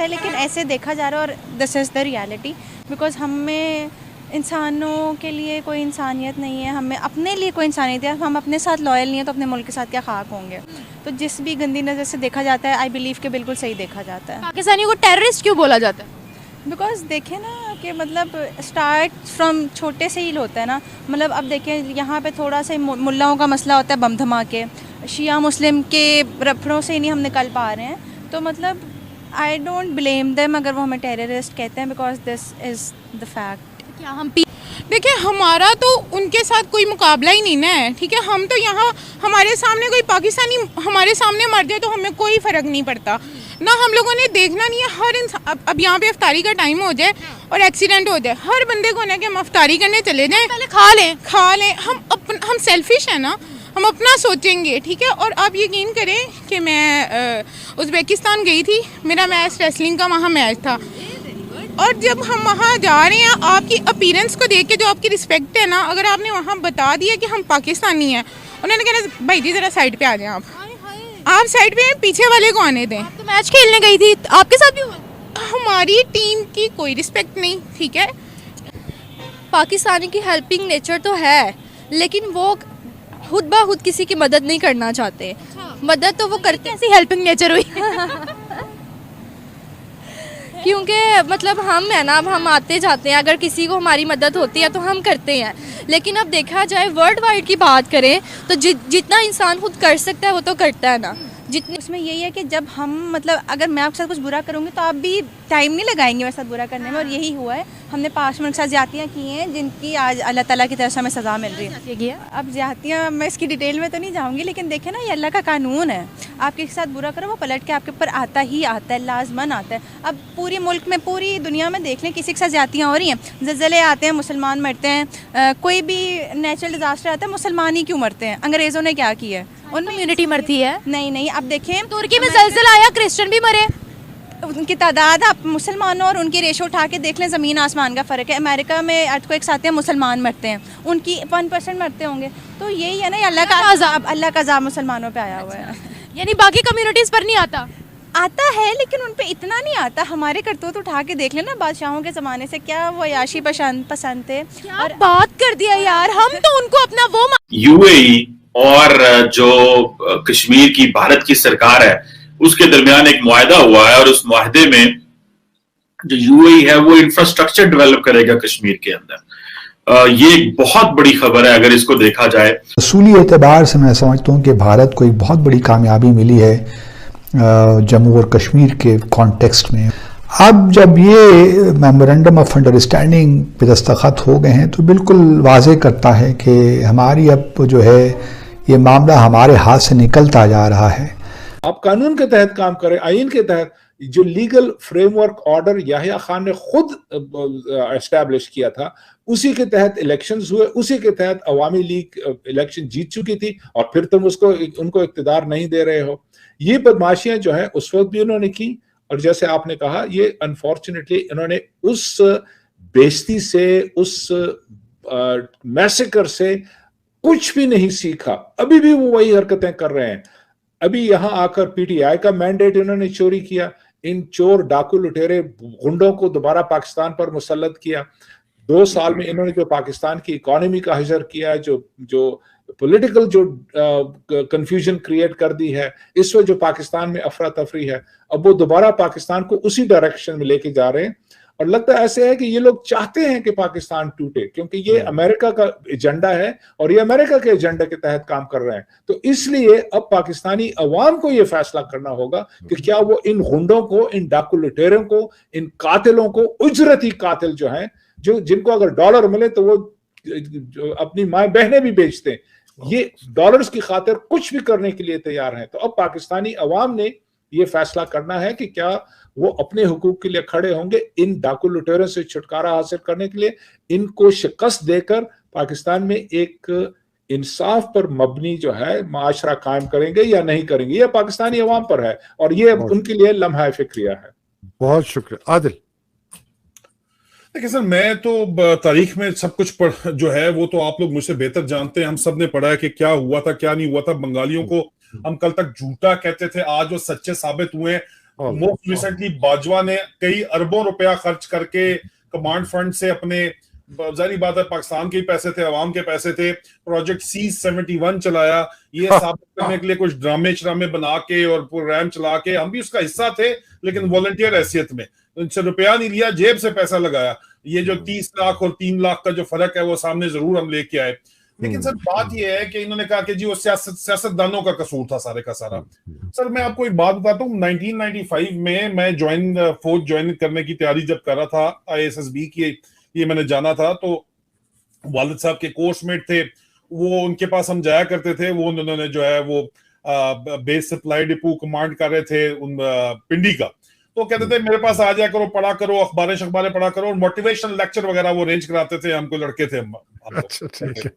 है, लेकिन ऐसे देखा जा रहा है और this is the reality, because हमें इंसानों के लिए कोई इंसानियत नहीं है, हमें अपने लिए कोई इंसानियत है, हम अपने साथ लॉयल नहीं है तो अपने मुल्क के साथ क्या खाक होंगे। तो जिस भी गंदी नज़र से देखा जाता है, आई बिलीव कि बिल्कुल सही देखा जाता है। पाकिस्तानियों को टेररिस्ट क्यों बोला जाता है? बिकॉज देखें ना कि मतलब स्टार्ट फ्रॉम छोटे से ही होता है ना, मतलब अब देखें यहाँ पे थोड़ा सा मुल्लाओं का मसला होता है, बम धमाके, शिया मुस्लिम के रफड़ों से ही नहीं हम निकल पा रहे हैं, तो मतलब आई डोंट ब्लेम देम अगर वो हमें टेररिस्ट कहते हैं, because this is the fact. क्या हम देखिए, हमारा तो उनके साथ कोई मुकाबला ही नहीं ना है, ठीक है। हम तो यहाँ, हमारे सामने कोई पाकिस्तानी हमारे सामने मर जाए तो हमें कोई फ़र्क नहीं पड़ता ना। हम लोगों ने देखना नहीं है हर इंसान, अब यहाँ पे अफ्तारी का टाइम हो जाए और एक्सीडेंट हो जाए, हर बंदे को ना कि हम अफ्तारी करने चले जाएं, पहले खा लें। हम सेल्फिश है ना, हम अपना सोचेंगे, ठीक है। और आप यकीन करें कि मैं उज़्बेकिस्तान गई थी, मेरा मैच रेसलिंग का वहाँ मैच था, और जब हम वहाँ जा रहे हैं, आपकी अपीयरेंस को देख के जो आपकी रिस्पेक्ट है ना, अगर आपने वहाँ बता दिया कि हम पाकिस्तानी हैं, उन्होंने कहना भाई जी ज़रा साइड पे आ जाएं, आप साइड पे, पीछे वाले को आने दें। तो मैच खेलने गई थी, आपके साथ भी हुआ? हमारी टीम की कोई रिस्पेक्ट नहीं, ठीक है। पाकिस्तानी की हेल्पिंग नेचर तो है, लेकिन वो खुद ब खुद किसी की मदद नहीं करना चाहते। मदद तो वो करते, कैसी हेल्पिंग नेचर हुई? क्योंकि मतलब हम है ना, अब हम आते जाते हैं, अगर किसी को हमारी मदद होती है तो हम करते हैं, लेकिन अब देखा जाए वर्ल्ड वाइड की बात करें तो जितना इंसान खुद कर सकता है वो तो करता है ना। जितने उसमें यही है कि जब हम मतलब अगर मैं आपके साथ कुछ बुरा करूँगी तो आप भी टाइम नहीं लगाएंगे मेरे साथ बुरा करने में, और यही हुआ है। हमने 5 मिनट के साथ ज़्यादतियाँ की हैं जिनकी आज अल्लाह ताला की तरफ से हमें सज़ा मिल रही है। अब ज़्यादतियाँ मैं इसकी डिटेल में तो नहीं जाऊँगी, लेकिन देखें ना, ये अल्लाह का कानून है, आप किसी के साथ बुरा करो वो पलट के आपके ऊपर आता ही आता है, लाजमन आता है। अब पूरे मुल्क में, पूरी दुनिया में देख लें, किसी के साथ ज़्यादतियाँ हो रही हैं, ज़लज़ले आते हैं मुसलमान मरते हैं, कोई भी नेचुरल डिज़ास्टर आता है मुसलमान ही क्यों मरते हैं? अंग्रेज़ों ने क्या किया है? उन कम्युनिटी मरती है। नहीं, अब देखें तुर्की में ज़लज़ला आया, क्रिश्चियन भी मरे, उनकी तादाद, आप मुसलमानों और उनकी रेशो उठा के देख लें, ज़मीन आसमान का फ़र्क है। अमेरिका में अर्थक्वेक्स आते हैं, मुसलमान मरते हैं, उनकी 1% मरते होंगे। तो यही है ना, अल्लाह का अज़ाब मुसलमानों पे आया हुआ है। यानी बाकी कम्युनिटीज़ पर नहीं आता है, लेकिन उन पे इतना नहीं आता। हमारे करतूत उठा के देख लेना, बादशाहों के ज़माने से क्या वो अयाशी पसंद थे। और बात कर दिया यार, हम तो उनको अपना वो यूएई और जो कश्मीर की भारत की सरकार है उसके दरमियान एक मुआहदा हुआ है, और उस मुआहदे में जो यूएई है वो इंफ्रास्ट्रक्चर डेवलप करेगा कश्मीर के अंदर। ये एक बहुत बड़ी खबर है अगर इसको देखा जाए। असूली एतबार से मैं समझता हूँ कि भारत को एक बहुत बड़ी कामयाबी मिली है जम्मू और कश्मीर के कॉन्टेक्स्ट में। अब जब ये मेमोरेंडम ऑफ अंडरस्टैंडिंग पे दस्तखत हो गए हैं तो बिल्कुल वाज़ेह करता है कि हमारी अब जो है ये मामला हमारे हाथ से निकलता जा रहा है। आप कानून के तहत काम करें, आइन के तहत। जो legal framework order Yahya Khan ने खुद एस्टैब्लिश किया था, उसी के तहत इलेक्शंस हुए, उसी के तहत अवामी लीग इलेक्शन जीत चुकी थी, और फिर तुम उनको इख्तिदार नहीं दे रहे हो। ये बदमाशियां जो है उस वक्त भी उन्होंने की, और जैसे आपने कहा, ये अनफॉर्चुनेटली इन्होंने उस बेइज्जती से, उस मैसेकर से कुछ भी नहीं सीखा। अभी भी वो वही हरकतें कर रहे हैं। अभी यहां आकर पीटीआई का मैंडेट इन्होंने चोरी किया, इन चोर डाकू लुटेरे गुंडों को दोबारा पाकिस्तान पर मुसल्लत किया। 2 साल में इन्होंने जो पाकिस्तान की इकोनॉमी का हजर किया, जो पॉलिटिकल जो कंफ्यूजन क्रिएट कर दी है, इस वक्त जो पाकिस्तान में अफरा तफरी है, अब वो दोबारा पाकिस्तान को उसी डायरेक्शन में लेके जा रहे हैं। और लगता ऐसे है कि ये लोग चाहते हैं कि पाकिस्तान टूटे, क्योंकि ये अमेरिका का एजेंडा है और ये अमेरिका के एजेंडे के तहत काम कर रहे हैं। तो इसलिए अब पाकिस्तानी अवाम को ये फैसला करना होगा कि क्या वो इन गुंडों को, इन डाकू लुटेरों को, इन कातिलों को, उजरती कातिल जो हैं, जिनको अगर डॉलर मिले तो वो अपनी माँ बहनें भी बेचते हैं, ये डॉलर्स की खातिर कुछ भी करने के लिए तैयार हैं। तो अब पाकिस्तानी अवाम ने ये फैसला करना है कि क्या वो अपने हुकूक के लिए खड़े होंगे, इन डाकू लुटेरों से छुटकारा हासिल करने के लिए, इनको शिकस्त देकर पाकिस्तान में एक इंसाफ पर मबनी जो है माशरा कायम करेंगे या नहीं करेंगे, ये पाकिस्तानी अवाम पर है, और ये उनके लिए लम्हा फिक्रिया है। बहुत शुक्रिया। आदिल। देखिए सर, मैं तो तारीख में सब कुछ जो है वो तो आप लोग मुझसे बेहतर जानते हैं। हम सब ने पढ़ा है कि क्या हुआ था क्या नहीं हुआ था। बंगालियों को हम कल तक झूठा कहते थे, आज वो सच्चे साबित हुए हैं। मोस्ट रिसेंटली बाजवा ने कई अरबों रुपया खर्च करके कमांड फंड से अपने, जारी बात है पाकिस्तान के पैसे थे, अवाम के पैसे थे, प्रोजेक्ट C-71 चलाया। ये साबित करने के लिए कुछ ड्रामे बना के और प्रोग्राम चला के, हम भी उसका हिस्सा थे लेकिन वॉलंटियर हैसियत में, उनसे रुपया नहीं लिया, जेब से पैसा लगाया। ये जो 30 लाख और 3 लाख का जो फर्क है वो सामने जरूर हम लेके आए। लेकिन सर बात यह है कि इन्होंने कहा कि जी वो सियासतदानों का कसूर था सारे का सारा। सर मैं आपको एक बात बताता हूँ, 1995 में मैं फौज ज्वाइन करने की तैयारी जब कर रहा था ISSB की, ये मैंने जाना था, तो वालिद साहब के कोर्समेट थे, वो उनके पास हम जाया करते थे। वो उन्होंने जो है वो बेस सप्लाई डिपो कमांड कर रहे थे उन पिंडी का, तो कहते थे मेरे पास आ जाया करो, पढ़ा करो, अखबारें पढ़ा करो, और मोटिवेशनल लेक्चर वगैरह वो अरेंज कराते थे हमको, लड़के थे हम। अच्छा ठीक है।